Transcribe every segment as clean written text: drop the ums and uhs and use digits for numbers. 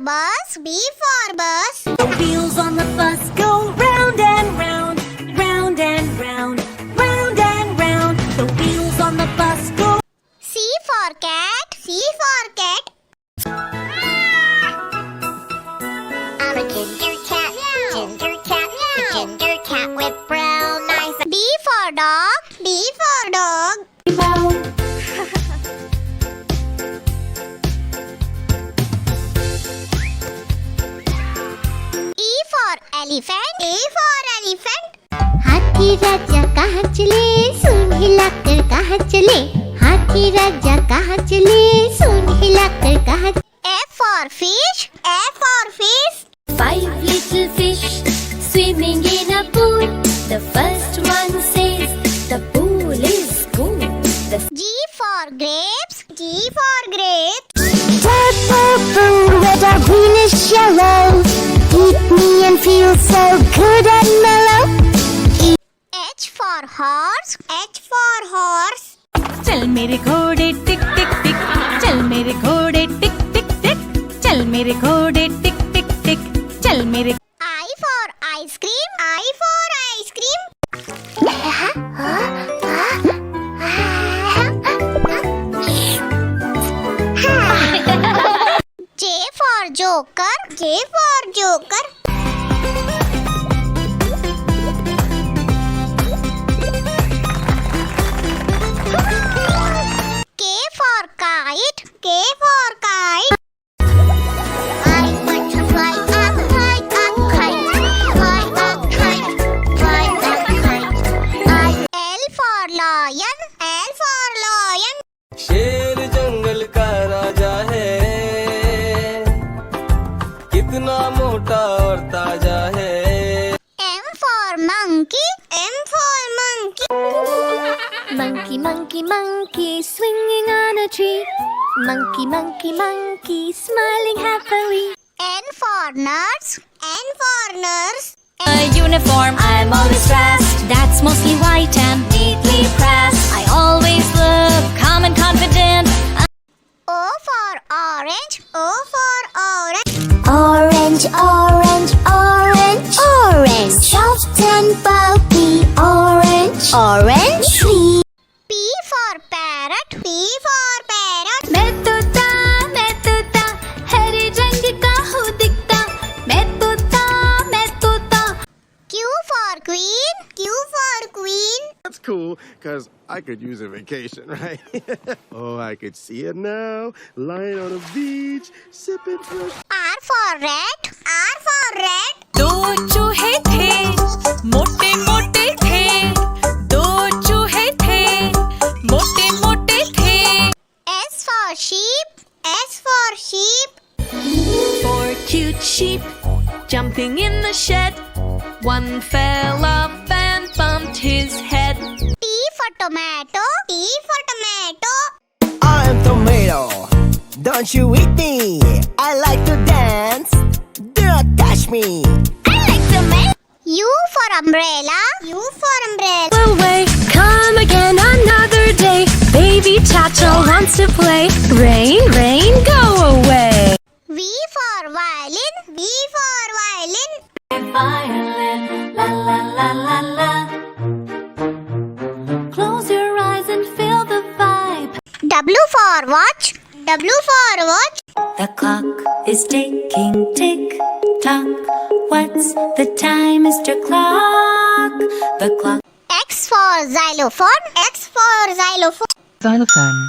bus, B for bus. The wheels on the bus go round and round, round and round, round and round. The wheels on the bus go. C for cat, C for cat. I'm a ginger cat, a ginger cat with brown eyes. D for dog, D for dog. E for elephant, A for elephant. हाथी राजा कहाँ चले, सूंड हिलाकर कहाँ चले. हाथी राजा कहाँ चले, सूंड हिलाकर कहाँ. F for fish, F for fish. 5 little fish swimming in a pool. The first one says the pool is cool. G for grapes, G for grapes. Purple, blue, red or greenish yellow. Eat me and feel so good and mellow. H for horse, H for horse. चल मेरे घोड़े टिक टिक टिक, चल मेरे घोड़े टिक टिक टिक, चल मेरे घोड़े टिक टिक टिक, चल मेरे. I for ice cream, I for ice cream. J for joker, J for joker. K for kite, K for kite. I want to fly a kite, fly a kite, fly a kite. L for lion, L for lion. शेर जंगल का राजा है, कितना मोटा और ताजा है. M for monkey, M for monkey. Monkey, monkey, monkey, swinging on a tree. Monkey, monkey, monkey, smiling happily. N for nurse, N for nurse. A uniform, I'm always dressed. That's mostly white and neatly pressed. I always look calm and confident. O for orange, O for orange. Orange, orange, orange, orange. Soft and bubbly, orange, orange. Sweet. P for parrot, P for parrot. मैं तोता, हरे रंग का हूँ दिखता. मैं तोता. Q for queen, Q for queen. That's cool, because I could use a vacation, right? Oh, I could see it now, lying on a beach, sipping fresh. R for rat, R for rat. दो चूहे थे, मोटे मोटे थे. दो चूहे थे, मोटे मोटे थे. S for sheep, S for sheep. 4 cute sheep jumping in the shed. One fell off and bumped his head. T for tomato, T for tomato. I'm tomato, don't you eat me. I like to dance, do not touch me. I like tomato. U for umbrella, U for umbrella. Away, come again another day. Baby Chacha wants to play. Rain, rain, go away. V for violin, V for violin. Violin, la la la la la. Close your eyes and feel the vibe. W for watch, W for watch. The clock is ticking, tick tock. What's the time, Mr. Clock? The clock. X for xylophone, X for xylophone. Xylophone.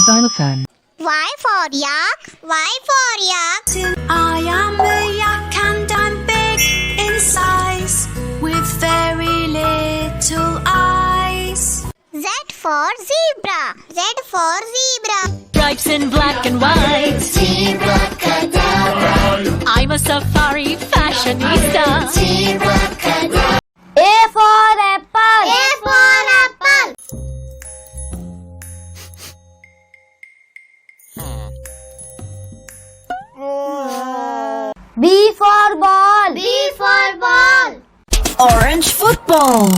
Xylophone. Y for yak, Y for yak. I am a yak and I'm big in size with very little eyes. Z for zebra, Z for zebra. Stripes in black and white. Zebra cadabra, I'm a safari fashionista. zebra cadabra. A for apple, A for apple. B for ball, B for ball. Orange football.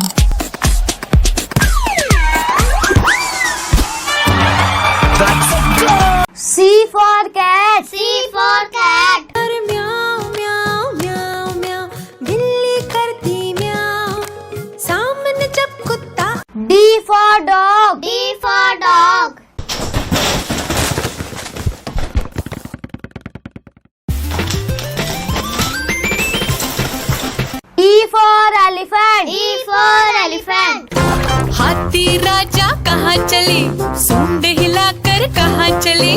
for elephant. हाथी राजा कहाँ चले, सूंड हिलाकर कहाँ चले,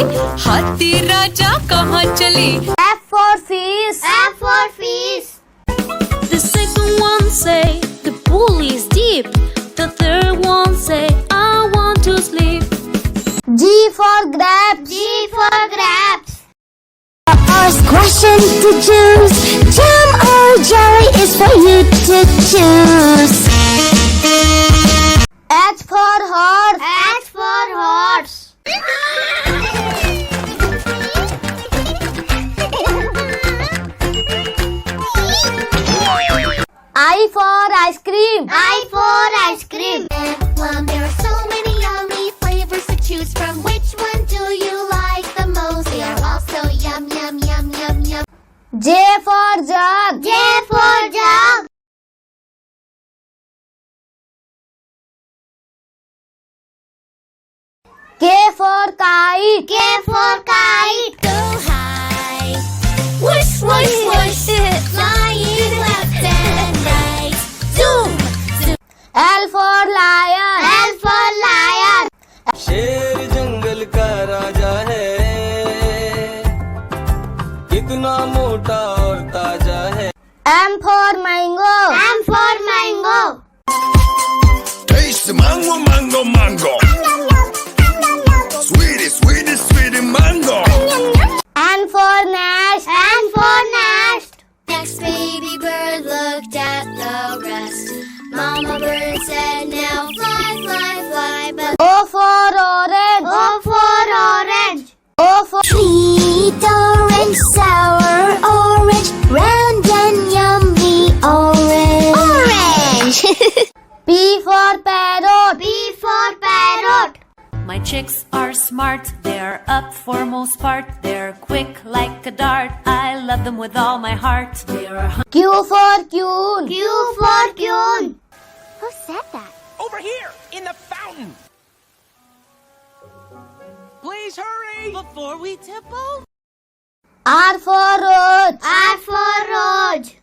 हाथी राजा कहाँ चले. F for fish. F for fish. The second one say the pool is deep. The third one say I want to sleep. G for grapes. G for grapes. Or squash into juice. Jam or jelly is for you to choose. H for horse. H for horse. I for ice cream. I for ice cream. Plum, there are so many yummy flavors to choose from. Which one do you like the most? They are all so yum, yum, yum, yum, yum. J for jug. J for jug. K for kite. K for kite. Go high. Whoosh, whoosh, whoosh. Flying left and right. Zoom, zoom. L for lion. L for lion. शेर जंगल का राजा है, कितना मोटा और ताजा है. M for mango. M for mango. Taste the mango, mango, mango. Sweetie, sweetie, sweetie mango. N for nest. N for nest. Next baby bird looked at the rest. Mama bird said, now fly, fly, fly. But O for orange. O for orange. O for sweet orange, sour orange, round and yummy orange. Orange. P for parrot. P for parrot. My chicks are smart, they're up for most part. They're quick like a dart, I love them with all my heart. They're Q for queen. Q for queen. Who said that? Over here, in the fountain. Please hurry. before we tipple. R for rose. R for rose.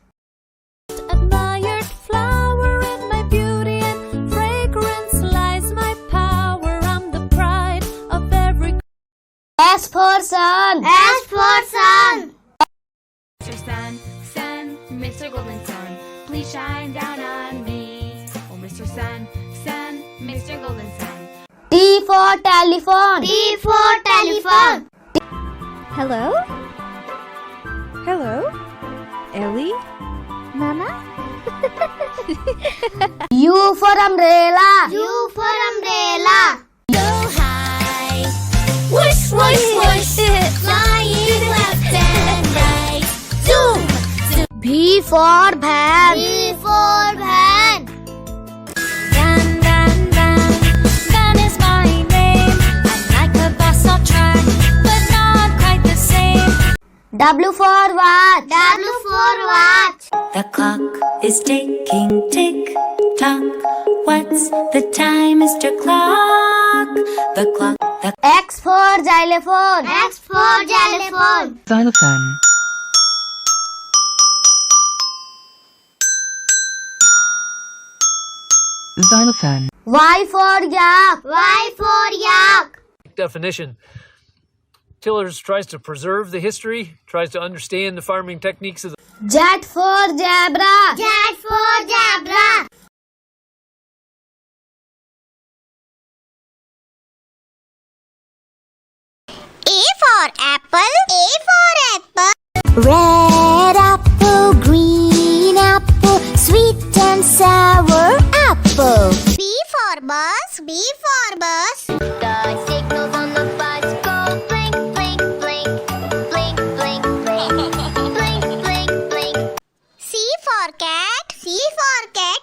Admired flower in my beauty and fragrance lies my power. I'm the pride of every. S for sun. S for sun. Mr. Sun, Sun, Mr. Golden Sun, please shine down on me. Oh, Mr. Sun, Sun, Mr. Golden Sun. T for telephone. T for telephone. Hello? Hello? Ellie? Mama? U for umbrella. U for umbrella. Go high. Whoosh, whoosh, whoosh. Flying left and right. Zoom, zoom. V for van. V for van. Van, Van, Van, Van is my name. I'm like a bus on track, but not quite the same. W for watch. W for watch. The clock is ticking, tick tock. What's the time, Mr. Clock? The clock, the X for xylophone. X for xylophone. Xylophone. Xylophone. Y for yak. Y for yak. Definition. Tillers tries to preserve the history, tries to understand the farming techniques of the Z for zebra. Z for zebra. A for apple. A for apple. Red apple, green apple, sweet and sour apple. B for bus. B for bus. The signals on the bus go blink, blink, blink, blink, blink, blink, blink, blink, blink. C for cat. C for cat.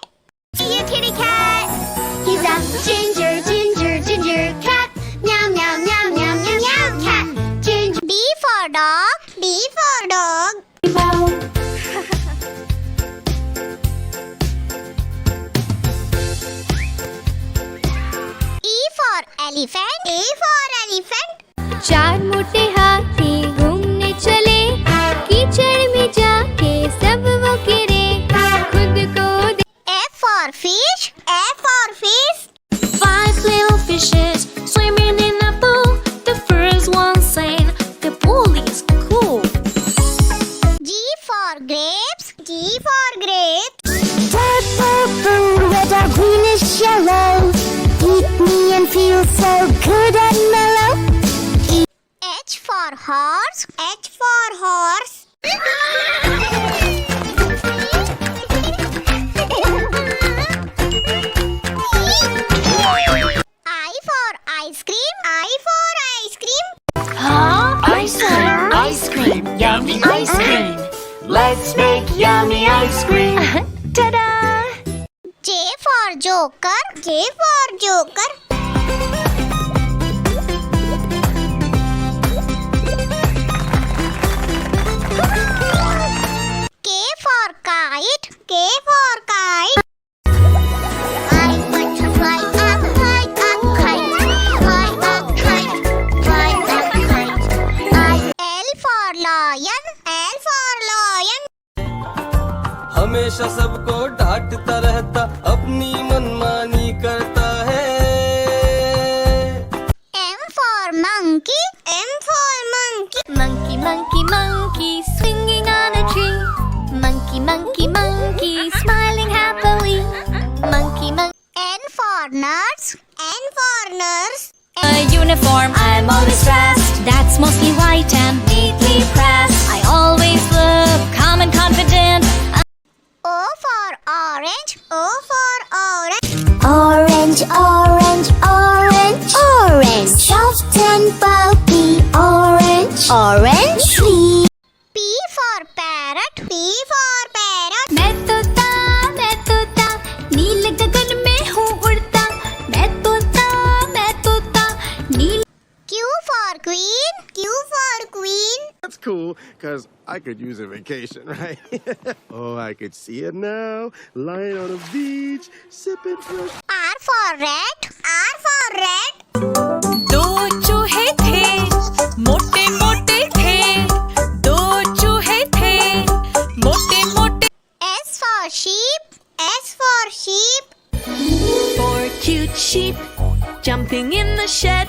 See you, kitty cat. He's a ginger, ginger, ginger cat. Meow, meow, meow, meow, meow, meow, cat. Ginger. D for dog. D for dog. E for elephant. A for elephant. चार मोटे हाथी घूमने चले, कीचड़ में जाके सब वो गिरे, खुद को F for fish. feels so good and mellow. H for horse. H for horse. I for ice cream. I for ice cream. Ice cream, yummy ice cream. Let's make yummy ice cream. Ta-da! J for joker. J for joker. K for kite. K for kite. I want to fly a kite, fly a kite, fly a kite. L for lion. L for lion. हमेशा सबको डांटता रहता, अपनी मनमानी करता है। M for monkey. M for monkey. Monkey, monkey, monkey, swinging on a tree. Monkey, monkey, monkey, smiling happily. Monkey, monkey. N for nurse. N for nurse. A uniform, I'm always dressed. That's mostly white and neatly pressed. I always look calm and confident. O for orange. O for orange. Orange, orange, orange, orange. Soft and pulpy, orange, orange tree. P for parrot. P for parrot. मैं तोता नील गगन में हूँ उड़ता। मैं तोता नील। Q for queen. Q for queen. That's cool, because I could use a vacation, right? Oh, I could see it now. Lying on a beach, sipping fresh. R for rat. R for rat. दो चूहे थे, मोटे मोटे थे। दो चूहे थे, मोटे मोटे। S for sheep. S for sheep. Four cute sheep jumping in the shed.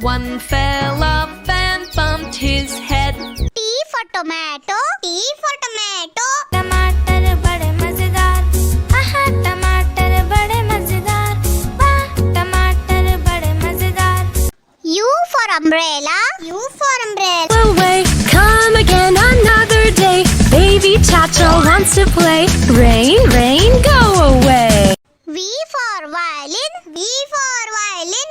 One fell off and bumped his head. T for tomato. T for tomato. टमाटर बड़े मजेदार, आहा टमाटर बड़े मजेदार, वाह टमाटर बड़े मजेदार। U for umbrella. U for umbrella. Away, come again another day. Baby Tattle wants to play. Rain, rain, go away. V for violin. V for violin.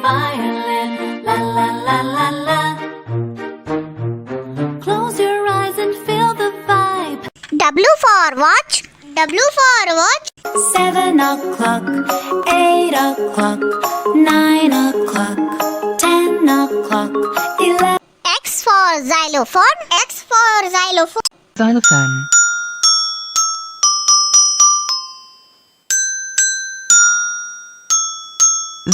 Violin, la la la la la. Close your eyes and feel the vibe. W for watch. W for watch. 7 o'clock, 8 o'clock, 9 o'clock, 10 o'clock, 11. X for xylophone. X for xylophone. Xylophone.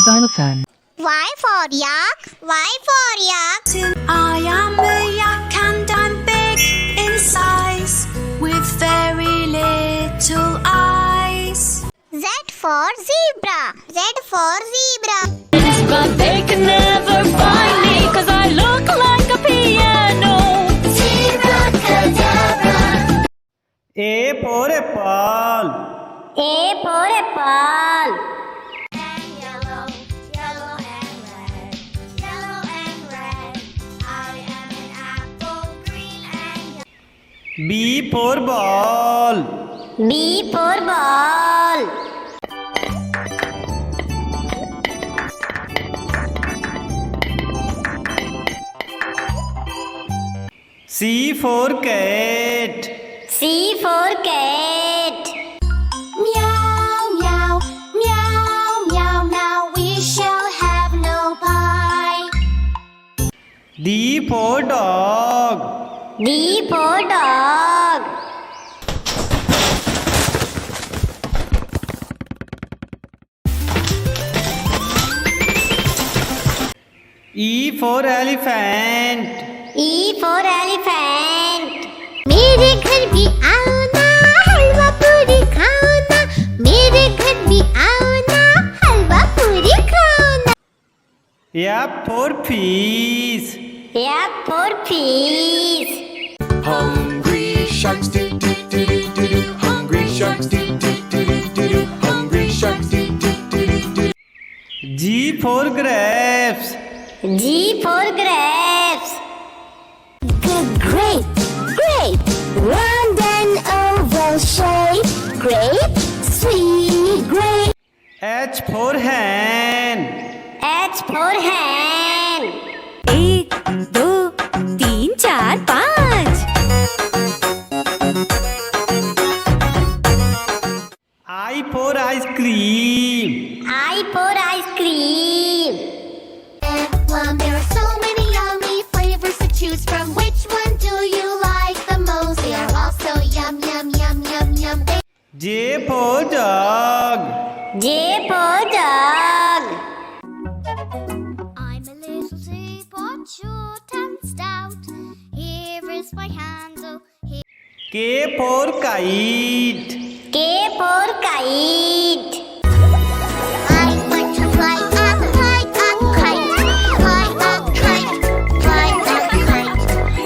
Xylophone. Y for yak. Y for yak. I am a yak and I'm big in size with very little eyes. Z for zebra. Z for zebra. But they can never find me 'cause I look like a piano. A for apple. A for apple. Yellow, yellow and red. Yellow and red. I am an apple, green and yellow. B for ball. B for ball. C for cat. C for cat. Meow, meow, meow, meow. Now we shall have no pie. D for dog. D for dog. E for elephant. E for elephant. मेरे घर भी आओ ना, हलवा पूरी खाओ ना। मेरे घर भी आओ ना, हलवा पूरी खाओ ना। F for fish. F for fish. Hungry sharks do do do do do do. Hungry sharks do do do do do do. Hungry sharks do do do do do. G for grapes. G for grapes. Grape, grape, round and oval shape. Grape, sweet grape. H for hen. H for hand. 1 2 3 4 5 I for ice cream. I for ice cream. Well, there are so many yummy flavors to choose from. Which one do you like the most? They are all so yum, yum, yum, yum, yum. J for dog. J for dog. I'm a little teapot, short and stout. Here is my handle. Here K for kite. K for kite. I like to fly a kite, fly a kite, fly a kite, fly a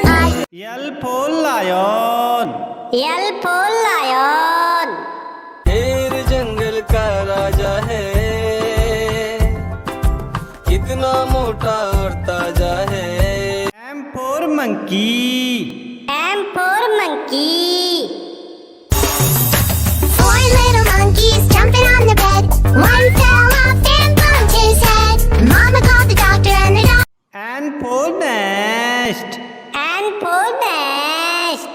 kite. L for lion. L for lion. शेर जंगल का राजा है, कितना मोटा और ताजा है. M for monkey. M for monkey. 4 little monkeys jumping on the bed. One fell off and bumped his head. Mama called the doctor and the doctor. N for nest. N for nest.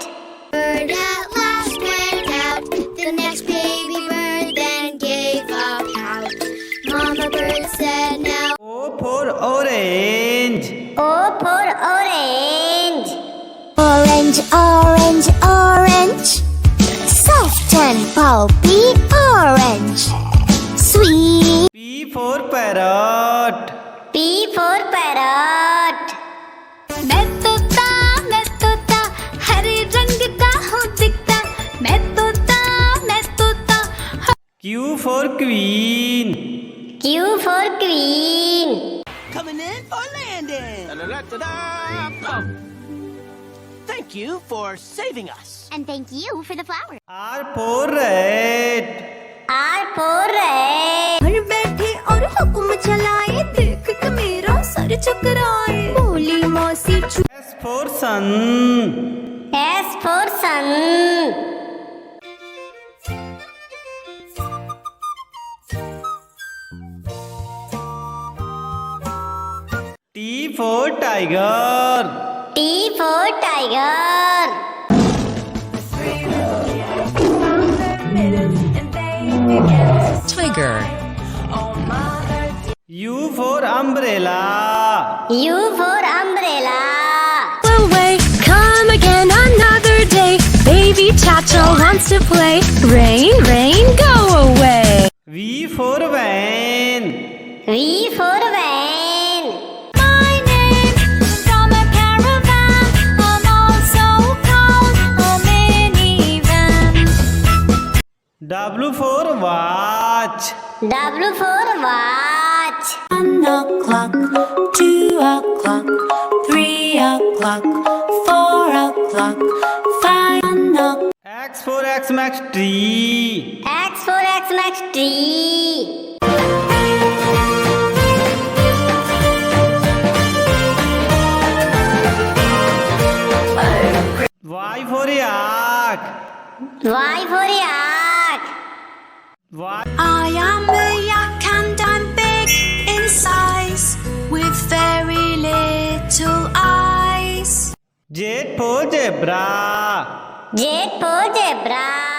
Bird at last went out. The next baby bird then gave a pout. Mama bird said, now O for orange. O for orange. orange, orange, orange. Soft and pulpy orange. Sweet. P for parrot. P for parrot. मैं तोता हरे रंग का हूँ दिखता मैं तोता Q for queen. Q for queen. Coming in for landing. Thank you for saving us. And thank you for the flowers. R for red. R for red. घर बैठे और हुक्म चलाए देख के मेरा सर चकराए बोली मौसी S for sun. S for sun. T for tiger. T for tiger. Tiger. U for umbrella. U for umbrella. away. Come again another day. Baby Chacho wants to play. Rain, rain, go away. V for van. V for van. My name from a caravan. I'm also called a minivan. W for watch. W for watch. 1 o'clock, 2 o'clock, 3 o'clock, 4 o'clock, 5 o'clock. X for X max tree. X for X max tree. Y for yak. Y for yak. Y. I am a yak and I'm big in size with very little eyes. Z for zebra. Z for zebra.